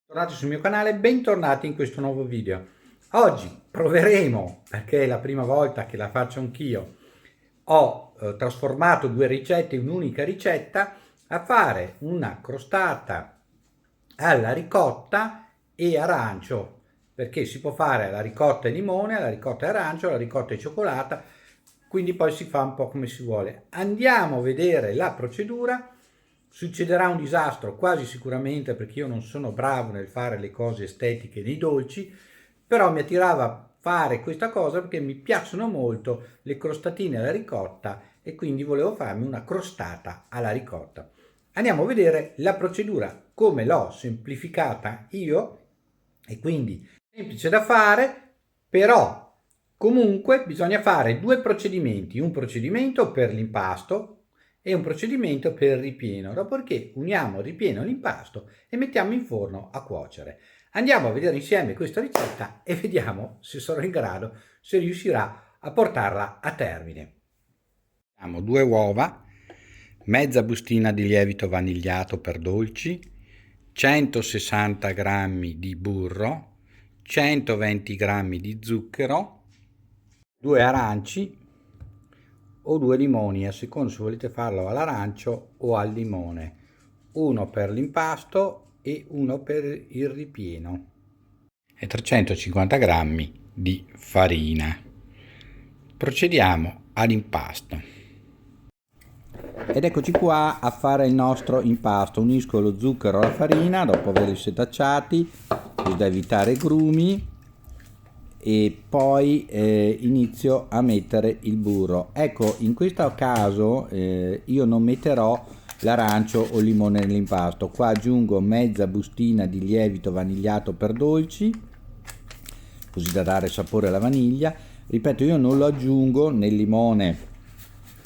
Tornati sul mio canale, bentornati in questo nuovo video. Oggi proveremo, perché è la prima volta che la faccio anch'io, ho trasformato due ricette in un'unica ricetta, a fare una crostata alla ricotta e arancio, perché si può fare alla ricotta e limone, alla ricotta e arancio, alla ricotta e cioccolata, quindi poi si fa un po' come si vuole. Andiamo a vedere la procedura. Succederà un disastro quasi sicuramente, perché io non sono bravo nel fare le cose estetiche nei dolci, però mi attirava fare questa cosa perché mi piacciono molto le crostatine alla ricotta e quindi volevo farmi una crostata alla ricotta. Andiamo a vedere la procedura, come l'ho semplificata io, e quindi semplice da fare, però comunque bisogna fare due procedimenti, un procedimento per l'impasto e un procedimento per il ripieno. Dopodiché uniamo il ripieno e l'impasto e mettiamo in forno a cuocere. Andiamo a vedere insieme questa ricetta e vediamo se sarò in grado, se riuscirà a portarla a termine. Abbiamo due uova, mezza bustina di lievito vanigliato per dolci, 160 g di burro, 120 g di zucchero, due aranci o due limoni, a seconda se volete farlo all'arancio o al limone, uno per l'impasto e uno per il ripieno, e 350 g di farina. Procediamo all'impasto. Ed eccoci qua a fare il nostro impasto. Unisco lo zucchero alla farina dopo averli setacciati, così da evitare grumi, e poi inizio a mettere il burro. Ecco, in questo caso io non metterò l'arancio o il limone nell'impasto. Qua aggiungo mezza bustina di lievito vanigliato per dolci, così da dare sapore alla vaniglia. Ripeto, io non lo aggiungo nel limone,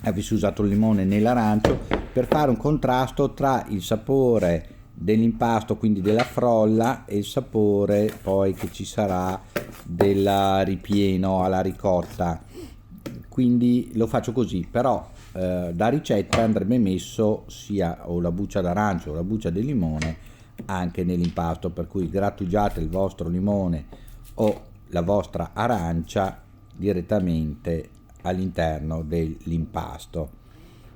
avessi usato il limone, nell'arancio, per fare un contrasto tra il sapore dell'impasto, quindi della frolla, e il sapore poi che ci sarà del ripieno alla ricotta. Quindi lo faccio così, però da ricetta andrebbe messo sia o la buccia d'arancio o la buccia di limone anche nell'impasto, per cui grattugiate il vostro limone o la vostra arancia direttamente all'interno dell'impasto.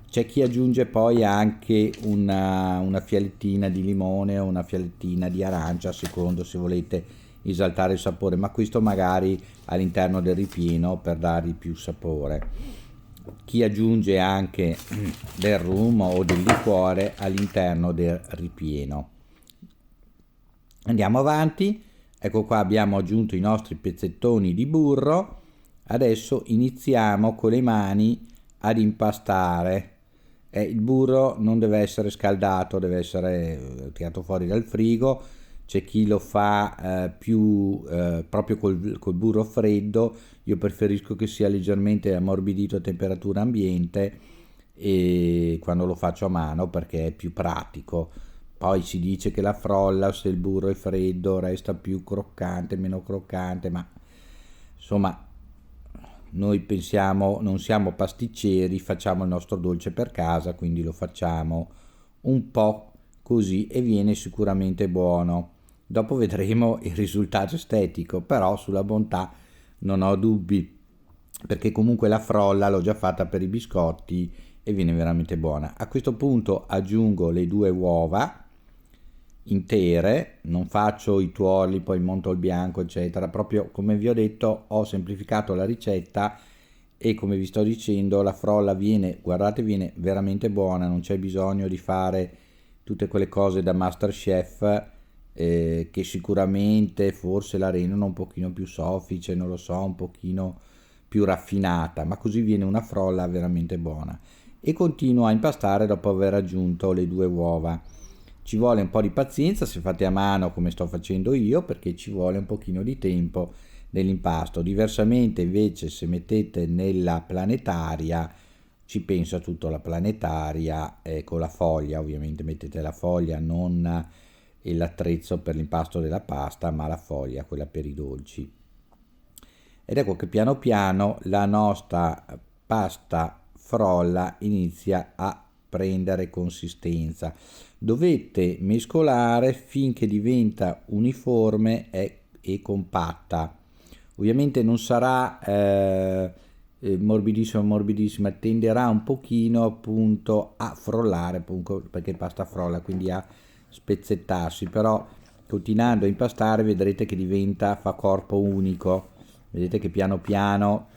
C'è chi aggiunge poi anche una fialettina di limone o una fialettina di arancia, a secondo se volete esaltare il sapore, ma questo magari all'interno del ripieno per dargli più sapore. Chi aggiunge anche del rum o del liquore all'interno del ripieno. Andiamo avanti. Ecco qua, abbiamo aggiunto i nostri pezzettoni di burro. Adesso iniziamo con le mani ad impastare. Il burro non deve essere scaldato, deve essere tirato fuori dal frigo. C'è chi lo fa proprio col burro freddo. Io preferisco che sia leggermente ammorbidito a temperatura ambiente, e quando lo faccio a mano, perché è più pratico. Poi si dice che la frolla, se il burro è freddo, resta più croccante, meno croccante, ma insomma noi pensiamo, non siamo pasticceri, facciamo il nostro dolce per casa, quindi lo facciamo un po' così e viene sicuramente buono. Dopo vedremo il risultato estetico, però sulla bontà non ho dubbi, perché comunque la frolla l'ho già fatta per i biscotti e viene veramente buona. A questo punto aggiungo le due uova intere, non faccio i tuorli, poi monto il bianco, eccetera. Proprio come vi ho detto, ho semplificato la ricetta, e come vi sto dicendo, la frolla viene, guardate, viene veramente buona, non c'è bisogno di fare tutte quelle cose da MasterChef che sicuramente forse la rendono un pochino più soffice, non lo so, un pochino più raffinata, ma così viene una frolla veramente buona. E continuo a impastare dopo aver aggiunto le due uova. Ci vuole un po' di pazienza se fate a mano come sto facendo io, perché ci vuole un pochino di tempo nell'impasto. Diversamente invece se mettete nella planetaria, ci pensa tutto la planetaria, con la foglia, ovviamente mettete la foglia, non l'attrezzo per l'impasto della pasta, ma la foglia, quella per i dolci. Ed ecco che piano piano la nostra pasta frolla inizia a prendere consistenza. Dovete mescolare finché diventa uniforme e compatta. Ovviamente non sarà morbidissima, tenderà un pochino appunto a frollare, appunto, perché pasta frolla, quindi a spezzettarsi, però continuando a impastare vedrete che fa corpo unico, vedete che piano piano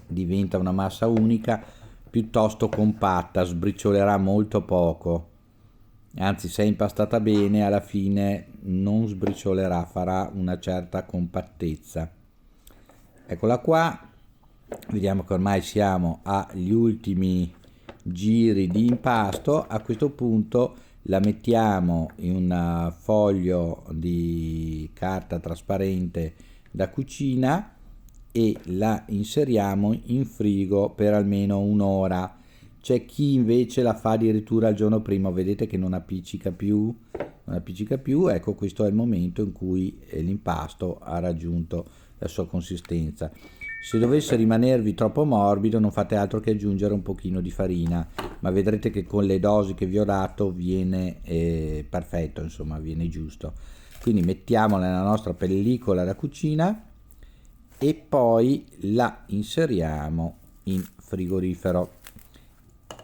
diventa una massa unica piuttosto compatta, sbriciolerà molto poco, anzi se è impastata bene alla fine non sbriciolerà, farà una certa compattezza. Eccola qua, vediamo che ormai siamo agli ultimi giri di impasto. A questo punto la mettiamo in un foglio di carta trasparente da cucina e la inseriamo in frigo per almeno un'ora. C'è chi invece la fa addirittura il giorno prima, vedete che non appiccica più, ecco, questo è il momento in cui l'impasto ha raggiunto la sua consistenza. Se dovesse rimanervi troppo morbido non fate altro che aggiungere un pochino di farina, ma vedrete che con le dosi che vi ho dato viene perfetto, insomma viene giusto. Quindi mettiamola nella nostra pellicola da cucina e poi la inseriamo in frigorifero,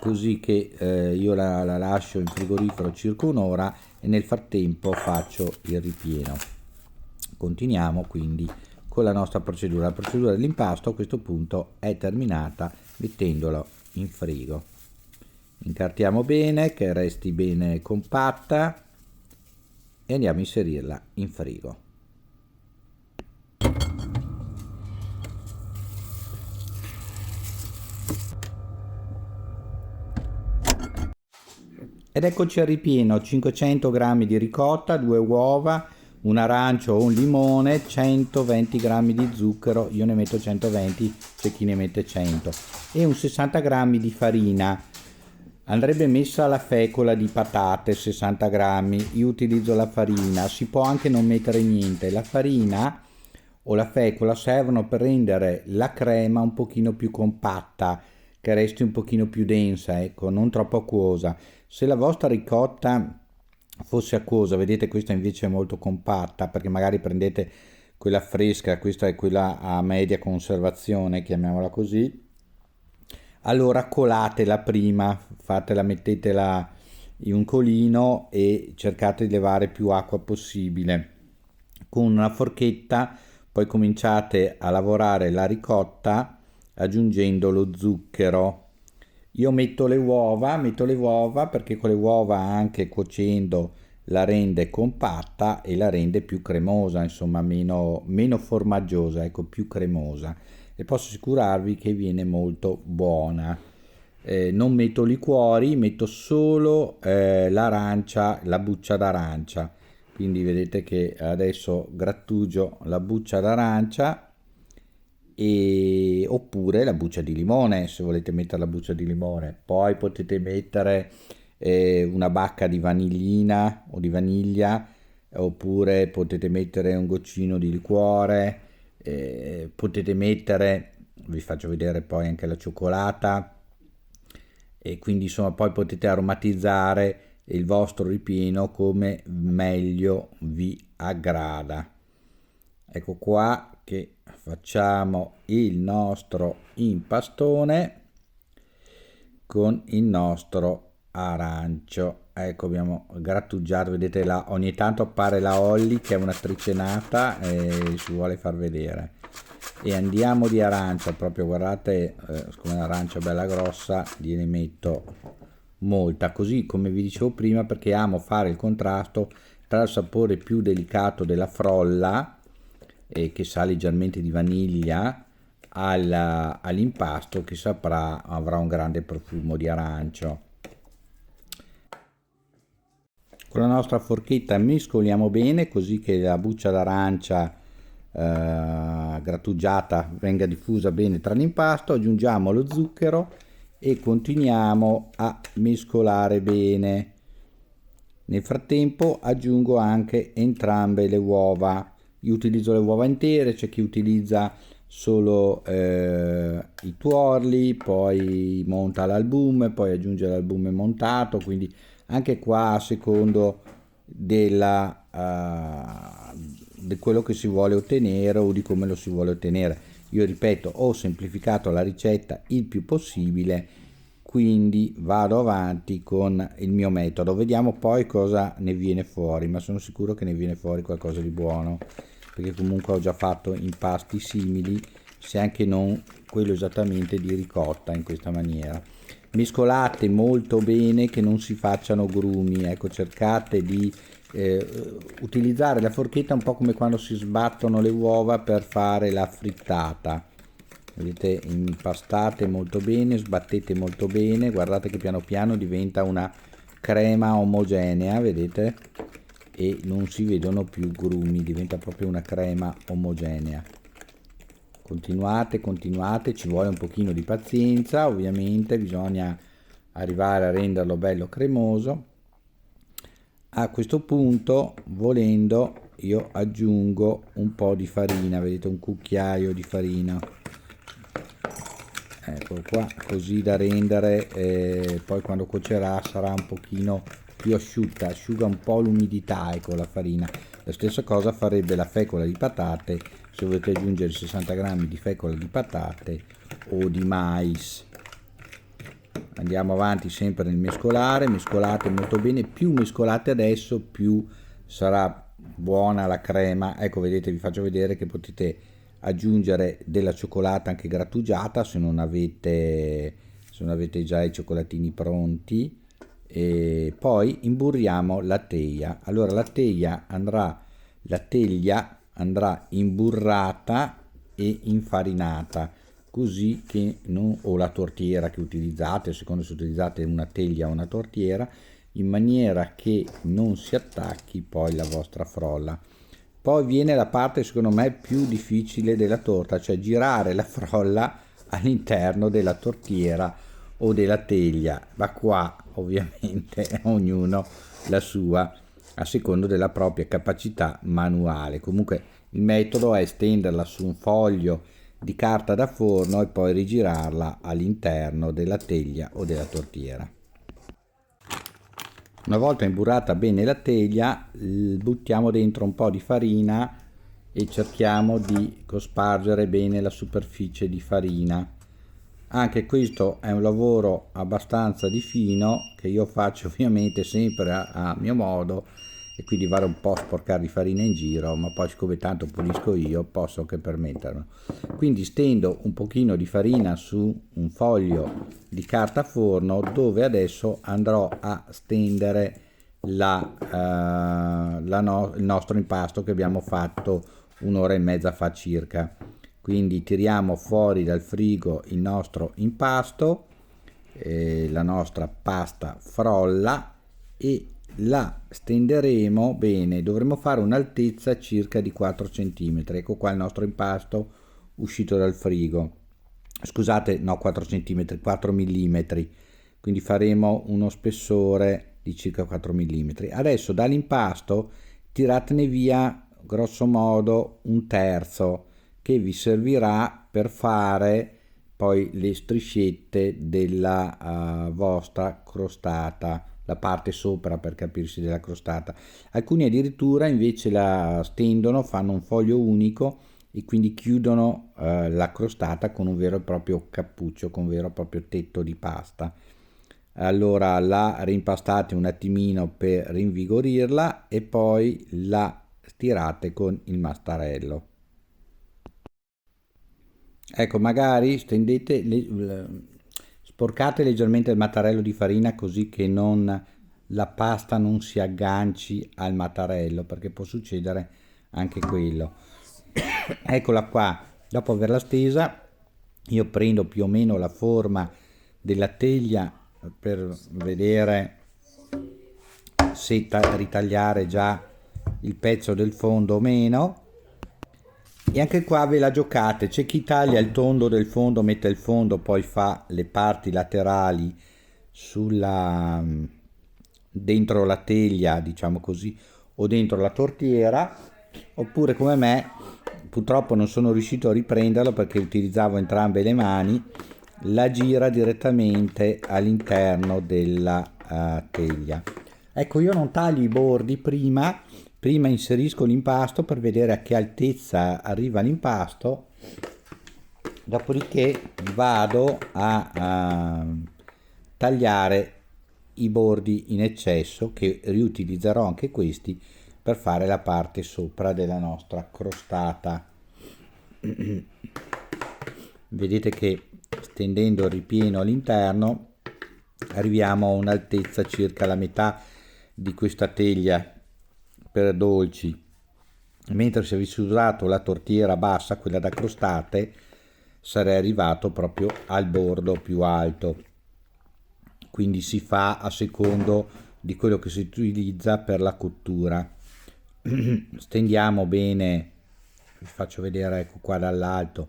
così che io la lascio in frigorifero circa un'ora e nel frattempo faccio il ripieno. Continuiamo quindi con la nostra procedura. La procedura dell'impasto a questo punto è terminata mettendolo in frigo. Incartiamo bene che resti bene compatta e andiamo a inserirla in frigo. Ed eccoci al ripieno: 500 g di ricotta, 2 uova, un arancio o un limone, 120 g di zucchero, io ne metto 120, c'è chi ne mette 100, e un 60 g di farina. Andrebbe messa la fecola di patate, 60 g, io utilizzo la farina, si può anche non mettere niente. La farina o la fecola servono per rendere la crema un pochino più compatta, che resti un pochino più densa, ecco, non troppo acquosa. Se la vostra ricotta fosse acquosa, vedete questa invece è molto compatta, perché magari prendete quella fresca, questa è quella a media conservazione, chiamiamola così, allora colatela prima, mettetela in un colino e cercate di levare più acqua possibile. Con una forchetta poi cominciate a lavorare la ricotta aggiungendo lo zucchero. Io metto le uova perché con le uova, anche cuocendo, la rende compatta e la rende più cremosa, insomma meno formaggiosa, ecco, più cremosa, e posso assicurarvi che viene molto buona. Non metto liquori, metto solo l'arancia, la buccia d'arancia, quindi vedete che adesso grattugio la buccia d'arancia, oppure la buccia di limone, se volete mettere la buccia di limone. Poi potete mettere una bacca di vanillina o di vaniglia, oppure potete mettere un goccino di liquore, potete mettere, vi faccio vedere poi anche la cioccolata, e quindi insomma poi potete aromatizzare il vostro ripieno come meglio vi aggrada. Ecco qua che facciamo il nostro impastone con il nostro arancio. Ecco, abbiamo grattugiato, vedete là, ogni tanto appare la Olly che è un'attrice nata e si vuole far vedere. E andiamo di arancia, proprio guardate, siccome l'arancia è bella grossa, gliene metto molta, così come vi dicevo prima, perché amo fare il contrasto tra il sapore più delicato della frolla, che sa leggermente di vaniglia, all'impasto che avrà un grande profumo di arancio. Con la nostra forchetta mescoliamo bene così che la buccia d'arancia grattugiata venga diffusa bene tra l'impasto. Aggiungiamo lo zucchero e continuiamo a mescolare bene. Nel frattempo aggiungo anche entrambe le uova. Io utilizzo le uova intere, c'è chi utilizza solo i tuorli, poi monta l'albume, poi aggiunge l'albume montato, quindi anche qua a secondo di quello che si vuole ottenere o di come lo si vuole ottenere. Io ripeto, ho semplificato la ricetta il più possibile, quindi vado avanti con il mio metodo. Vediamo poi cosa ne viene fuori, ma sono sicuro che ne viene fuori qualcosa di buono, perché comunque ho già fatto impasti simili, se anche non quello esattamente di ricotta in questa maniera. Mescolate molto bene che non si facciano grumi, ecco, cercate di utilizzare la forchetta un po' come quando si sbattono le uova per fare la frittata. Vedete, impastate molto bene, sbattete molto bene, guardate che piano piano diventa una crema omogenea, vedete? E non si vedono più grumi, diventa proprio una crema omogenea. Continuate, continuate, ci vuole un pochino di pazienza, ovviamente bisogna arrivare a renderlo bello cremoso. A questo punto, volendo, io aggiungo un po' di farina, vedete, un cucchiaio di farina. Ecco qua, così da rendere, poi quando cuocerà sarà un pochino più asciutta, asciuga un po' l'umidità, ecco, la farina. La stessa cosa farebbe la fecola di patate, se volete aggiungere 60 grammi di fecola di patate o di mais. Andiamo avanti sempre nel mescolare, mescolate molto bene, più mescolate adesso più sarà buona la crema. Ecco, vedete, vi faccio vedere che potete aggiungere della cioccolata anche grattugiata se non avete già i cioccolatini pronti. E poi imburriamo la teglia. Allora la teglia andrà imburrata e infarinata, così che non, o la tortiera che utilizzate, a seconda se utilizzate una teglia o una tortiera, in maniera che non si attacchi poi la vostra frolla. Poi viene la parte secondo me più difficile della torta, cioè girare la frolla all'interno della tortiera o della teglia, ma qua ovviamente ognuno la sua a secondo della propria capacità manuale. Comunque il metodo è stenderla su un foglio di carta da forno e poi rigirarla all'interno della teglia o della tortiera. Una volta imburrata bene la teglia, buttiamo dentro un po' di farina e cerchiamo di cospargere bene la superficie di farina. Anche questo è un lavoro abbastanza di fino che io faccio ovviamente sempre a mio modo, e quindi vado un po' a sporcare di farina in giro, ma poi siccome tanto pulisco io posso che permetterlo. Quindi stendo un pochino di farina su un foglio di carta forno dove adesso andrò a stendere il nostro impasto che abbiamo fatto un'ora e mezza fa circa. Quindi tiriamo fuori dal frigo il nostro impasto, la nostra pasta frolla, e la stenderemo bene. Dovremo fare un'altezza circa di 4 cm. Ecco qua il nostro impasto uscito dal frigo. Scusate, no, 4 cm, 4 mm. Quindi faremo uno spessore di circa 4 mm. Adesso dall'impasto tiratene via grosso modo un terzo, che vi servirà per fare poi le striscette della vostra crostata, la parte sopra per capirsi della crostata. Alcuni addirittura invece la stendono, fanno un foglio unico e quindi chiudono la crostata con un vero e proprio cappuccio, con un vero e proprio tetto di pasta. Allora la rimpastate un attimino per rinvigorirla e poi la stirate con il mastarello. Ecco, magari sporcate leggermente il mattarello di farina così che la pasta non si agganci al mattarello, perché può succedere anche quello. Eccola qua, dopo averla stesa, io prendo più o meno la forma della teglia per vedere se ritagliare già il pezzo del fondo o meno. E anche qua ve la giocate, c'è chi taglia il tondo del fondo, mette il fondo, poi fa le parti laterali dentro la teglia, diciamo così, o dentro la tortiera, oppure come me purtroppo non sono riuscito a riprenderlo perché utilizzavo entrambe le mani, la gira direttamente all'interno della teglia. Ecco, io non taglio i bordi prima inserisco l'impasto per vedere a che altezza arriva l'impasto, dopodiché vado a tagliare i bordi in eccesso, che riutilizzerò anche questi per fare la parte sopra della nostra crostata. Vedete che stendendo il ripieno all'interno arriviamo a un'altezza circa la metà di questa teglia per dolci, mentre se avessi usato la tortiera bassa, quella da crostate, sarei arrivato proprio al bordo più alto. Quindi si fa a secondo di quello che si utilizza per la cottura. Stendiamo bene, vi faccio vedere, ecco qua dall'alto,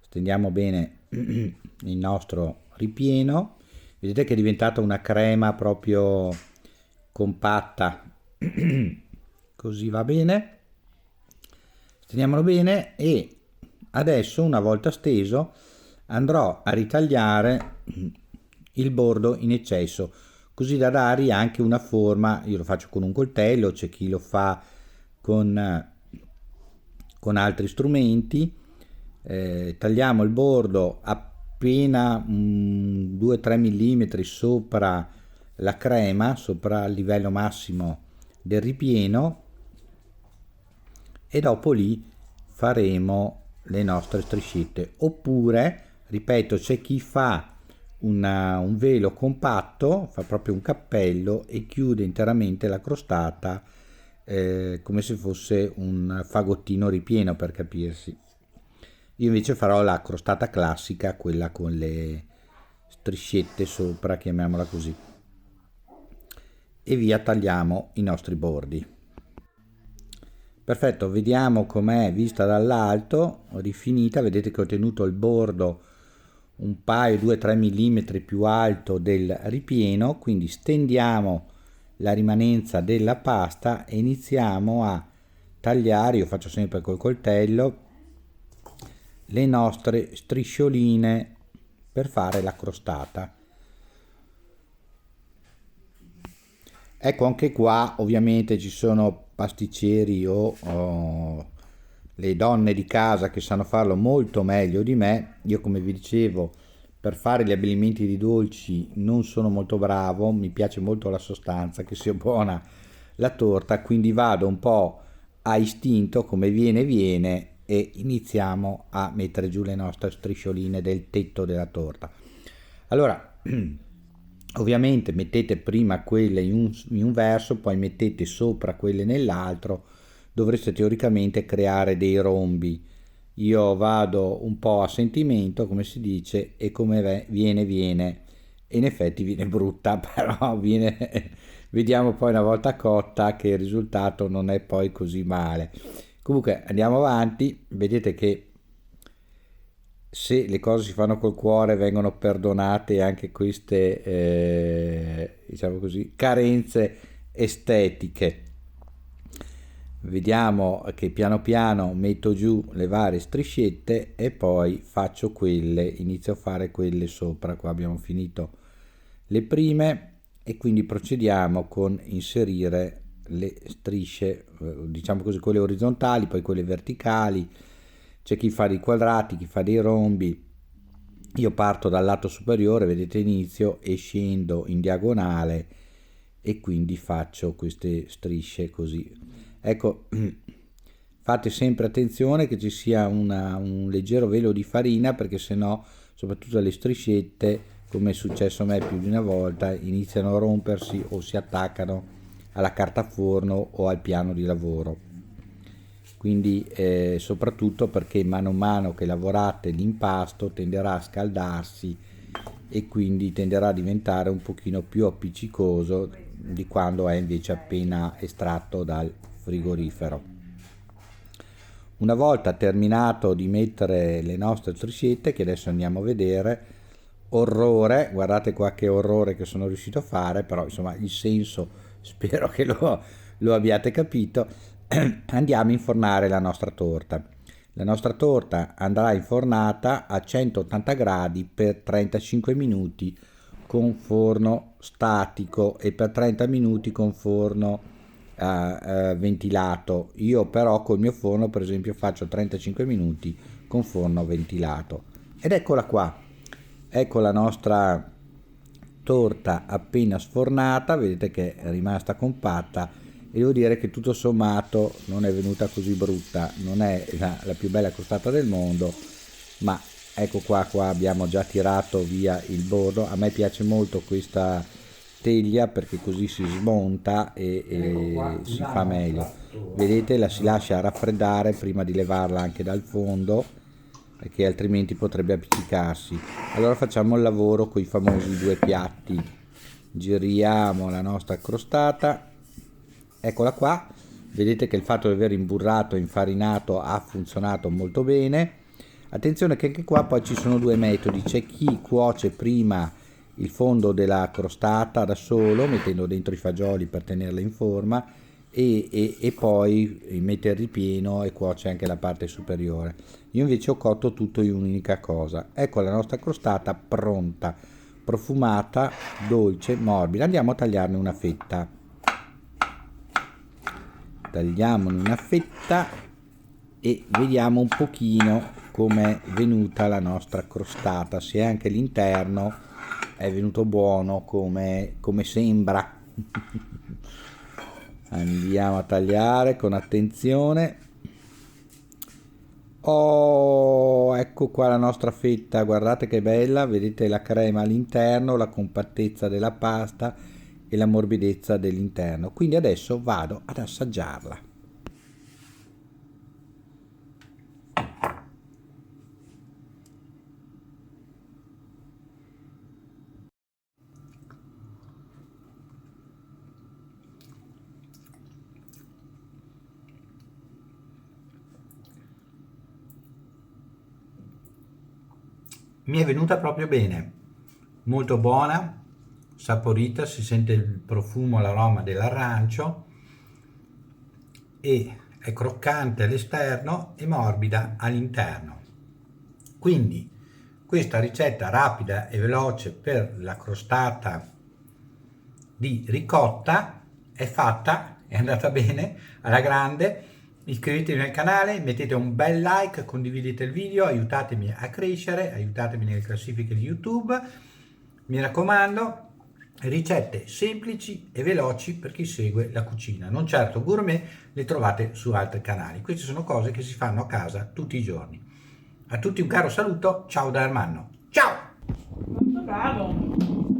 stendiamo bene il nostro ripieno. Vedete che è diventata una crema proprio compatta. Così va bene, stendiamolo bene, e adesso, una volta steso, andrò a ritagliare il bordo in eccesso, così da dargli anche una forma. Io lo faccio con un coltello, c'è chi lo fa con altri strumenti. Tagliamo il bordo appena 2-3 mm sopra la crema, sopra il livello massimo del ripieno, e dopo lì faremo le nostre striscette. Oppure, ripeto, c'è chi fa un velo compatto, fa proprio un cappello e chiude interamente la crostata come se fosse un fagottino ripieno, per capirsi. Io invece farò la crostata classica, quella con le striscette sopra, chiamiamola così, e via tagliamo i nostri bordi. Perfetto, vediamo com'è vista dall'alto, rifinita. Vedete che ho tenuto il bordo un paio, 2-3 mm più alto del ripieno, quindi stendiamo la rimanenza della pasta e iniziamo a tagliare, io faccio sempre col coltello, le nostre striscioline per fare la crostata. Ecco, anche qua ovviamente ci sono pasticceri o le donne di casa che sanno farlo molto meglio di me. Io, come vi dicevo, per fare gli abbellimenti di dolci non sono molto bravo, mi piace molto la sostanza, che sia buona la torta, quindi vado un po' a istinto, come viene, e iniziamo a mettere giù le nostre striscioline del tetto della torta. Allora, ovviamente mettete prima quelle in un verso, poi mettete sopra quelle nell'altro. Dovreste teoricamente creare dei rombi. Io vado un po' a sentimento, come si dice, e come viene, e in effetti viene brutta, però viene, vediamo poi una volta cotta che il risultato non è poi così male. Comunque andiamo avanti. Vedete che se le cose si fanno col cuore vengono perdonate anche queste diciamo così, carenze estetiche. Vediamo che piano piano metto giù le varie striscette e poi faccio inizio a fare quelle sopra. Qua abbiamo finito le prime e quindi procediamo con inserire le strisce, diciamo così, quelle orizzontali, poi quelle verticali. C'è chi fa dei quadrati, chi fa dei rombi. Io parto dal lato superiore, vedete, inizio e scendo in diagonale e quindi faccio queste strisce così. Ecco, fate sempre attenzione che ci sia un leggero velo di farina, perché sennò, soprattutto le striscette, come è successo a me più di una volta, iniziano a rompersi o si attaccano alla carta forno o al piano di lavoro. Quindi soprattutto perché mano a mano che lavorate l'impasto tenderà a scaldarsi e quindi tenderà a diventare un pochino più appiccicoso di quando è invece appena estratto dal frigorifero. Una volta terminato di mettere le nostre striscette, che adesso andiamo a vedere, orrore, guardate qua che orrore che sono riuscito a fare, però insomma il senso spero che lo abbiate capito. Andiamo a infornare la nostra torta. La nostra torta andrà infornata a 180 gradi per 35 minuti con forno statico e per 30 minuti con forno ventilato. Io però col mio forno, per esempio, faccio 35 minuti con forno ventilato. Ed eccola qua, ecco la nostra torta appena sfornata, vedete che è rimasta compatta e devo dire che tutto sommato non è venuta così brutta, non è la più bella crostata del mondo, ma ecco qua abbiamo già tirato via il bordo. A me piace molto questa teglia perché così si smonta e si fa meglio. Vedete, la si lascia raffreddare prima di levarla anche dal fondo, perché altrimenti potrebbe appiccicarsi. Allora facciamo il lavoro con i famosi due piatti. Giriamo la nostra crostata, eccola qua. Vedete che il fatto di aver imburrato e infarinato ha funzionato molto bene. Attenzione che anche qua poi ci sono due metodi: c'è chi cuoce prima il fondo della crostata da solo mettendo dentro i fagioli per tenerla in forma e poi mette il ripieno e cuoce anche la parte superiore. Io invece ho cotto tutto in un'unica cosa. Ecco la nostra crostata pronta, profumata, dolce, morbida. Andiamo a tagliarne una fetta. Tagliamone una fetta e vediamo un pochino com'è venuta la nostra crostata, se anche l'interno è venuto buono come sembra. Andiamo a tagliare con attenzione. Oh, ecco qua la nostra fetta, guardate che bella, vedete la crema all'interno, la compattezza della pasta e la morbidezza dell'interno. Quindi adesso vado ad assaggiarla. Mi è venuta proprio bene, molto buona, saporita, si sente il profumo, l'aroma dell'arancio e è croccante all'esterno e morbida all'interno. Quindi questa ricetta rapida e veloce per la crostata di ricotta è fatta, è andata bene, alla grande. Iscrivetevi al canale, mettete un bel like, condividete il video, aiutatemi a crescere, aiutatemi nelle classifiche di YouTube. Mi raccomando, ricette semplici e veloci per chi segue la cucina, non certo gourmet, le trovate su altri canali. Queste sono cose che si fanno a casa tutti i giorni. A tutti un caro saluto, ciao da Ermanno. Ciao! Molto bravo!